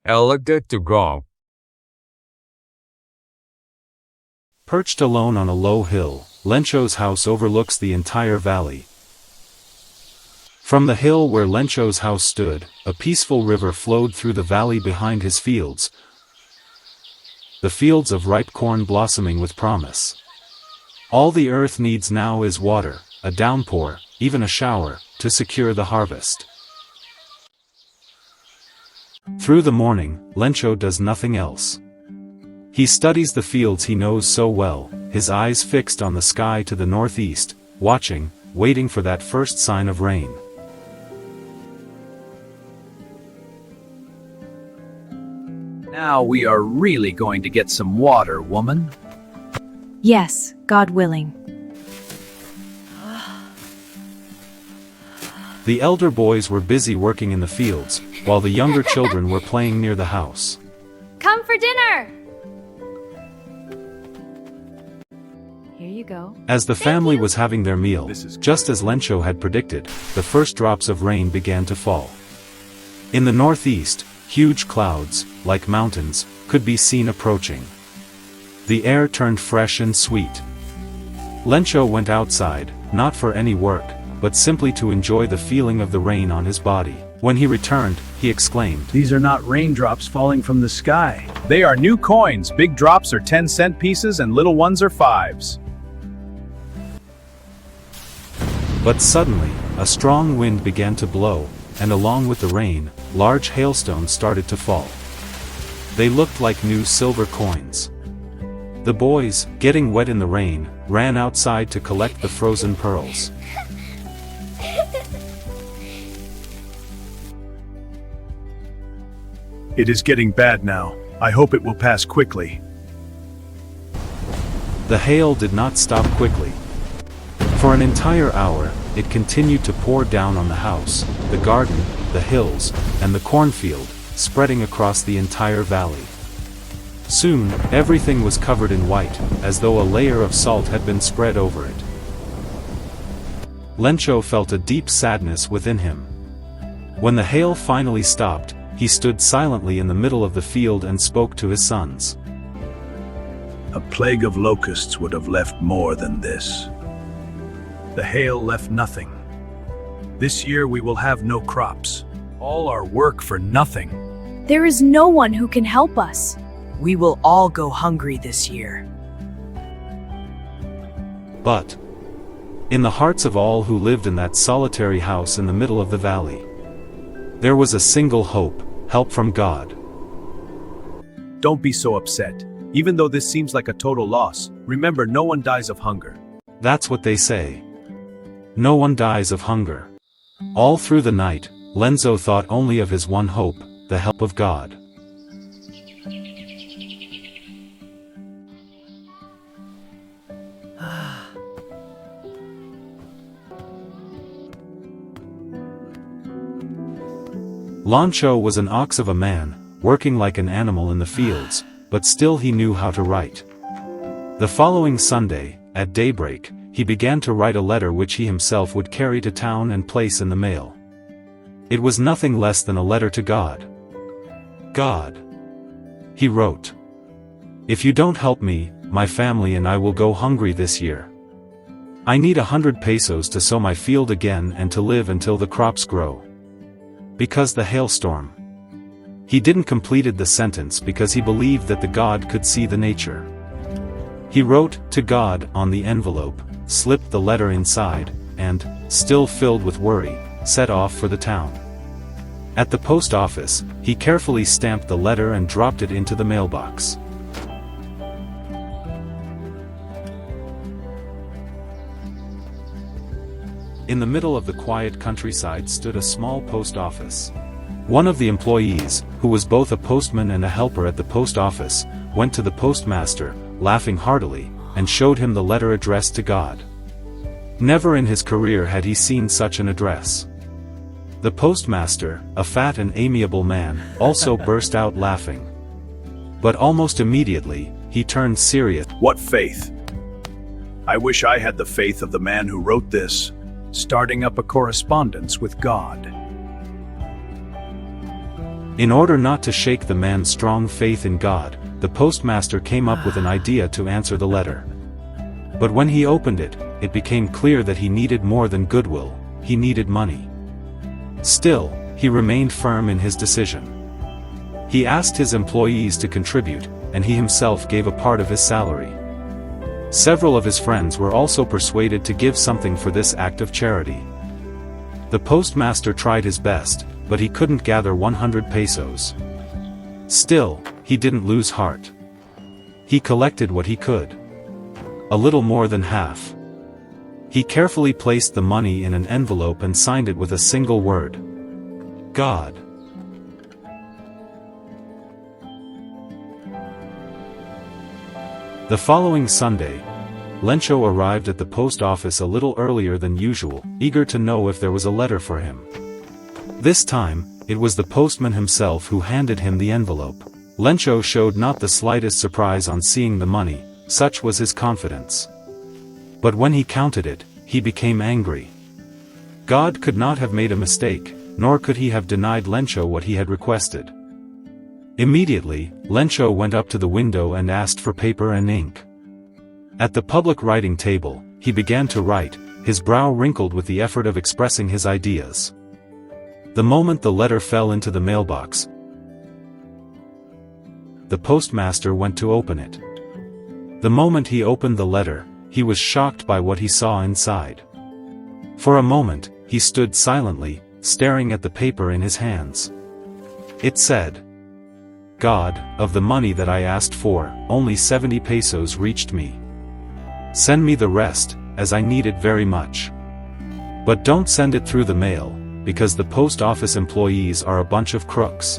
elected to grow. Perched alone on a low hill, Lencho's house overlooks the entire valley. From the hill where Lencho's house stood, a peaceful river flowed through the valley behind his fields, the fields of ripe corn blossoming with promise. All the earth needs now is water, a downpour, even a shower, to secure the harvest. Through the morning, Lencho does nothing else. He studies the fields he knows so well, his eyes fixed on the sky to the northeast, watching, waiting for that first sign of rain. Now we are really going to get some water, woman. Yes, God willing. The elder boys were busy working in the fields, while the younger children were playing near the house. Come for dinner! Here you go. As the family was having their meal, just as Lencho had predicted, the first drops of rain began to fall. In the northeast, huge clouds, like mountains, could be seen approaching. The air turned fresh and sweet. Lencho went outside, not for any work, but simply to enjoy the feeling of the rain on his body. When he returned, he exclaimed, These are not raindrops falling from the sky. They are new coins. Big drops are 10-cent pieces and little ones are 5s. But suddenly, a strong wind began to blow, and along with the rain, large hailstones started to fall. They looked like new silver coins. The boys, getting wet in the rain, ran outside to collect the frozen pearls. It is getting bad now. I hope it will pass quickly. The hail did not stop quickly. For an entire hour, it continued to pour down on the house, the garden, the hills, and the cornfield, spreading across the entire valley. Soon, everything was covered in white, as though a layer of salt had been spread over it. Lencho felt a deep sadness within him. When the hail finally stopped, he stood silently in the middle of the field and spoke to his sons. A plague of locusts would have left more than this. The hail left nothing. This year we will have no crops. All our work for nothing. There is no one who can help us. We will all go hungry this year. But, in the hearts of all who lived in that solitary house in the middle of the valley, there was a single hope, help from God. Don't be so upset. Even though this seems like a total loss, remember no one dies of hunger. That's what they say. No one dies of hunger. All through the night, Lencho thought only of his one hope, the help of God. Lencho was an ox of a man, working like an animal in the fields, but still he knew how to write. The following Sunday, at daybreak, he began to write a letter which he himself would carry to town and place in the mail. It was nothing less than a letter to God. God, he wrote, if you don't help me, my family and I will go hungry this year. I need 100 pesos to sow my field again and to live until the crops grow. Because the hailstorm. He didn't completed the sentence because he believed that the God could see the nature. He wrote, to God, on the envelope, slipped the letter inside, and, still filled with worry, set off for the town. At the post office, he carefully stamped the letter and dropped it into the mailbox. In the middle of the quiet countryside stood a small post office. One of the employees, who was both a postman and a helper at the post office, went to the postmaster, laughing heartily, and showed him the letter addressed to God. Never in his career had he seen such an address. The postmaster, a fat and amiable man, also burst out laughing. But almost immediately, he turned serious. What faith? I wish I had the faith of the man who wrote this, starting up a correspondence with God. In order not to shake the man's strong faith in God, the postmaster came up with an idea to answer the letter. But when he opened it, it became clear that he needed more than goodwill, he needed money. Still, he remained firm in his decision. He asked his employees to contribute, and he himself gave a part of his salary. Several of his friends were also persuaded to give something for this act of charity. The postmaster tried his best, but he couldn't gather 100 pesos. Still, he didn't lose heart. He collected what he could. A little more than half. He carefully placed the money in an envelope and signed it with a single word. God. The following Sunday, Lencho arrived at the post office a little earlier than usual, eager to know if there was a letter for him. This time, it was the postman himself who handed him the envelope. Lencho showed not the slightest surprise on seeing the money, such was his confidence. But when he counted it, he became angry. God could not have made a mistake, nor could he have denied Lencho what he had requested. Immediately, Lencho went up to the window and asked for paper and ink. At the public writing table, he began to write, his brow wrinkled with the effort of expressing his ideas. The moment the letter fell into the mailbox, the postmaster went to open it. The moment he opened the letter, he was shocked by what he saw inside. For a moment, he stood silently, staring at the paper in his hands. It said, God, of the money that I asked for, only 70 pesos reached me. Send me the rest, as I need it very much. But don't send it through the mail, because the post office employees are a bunch of crooks.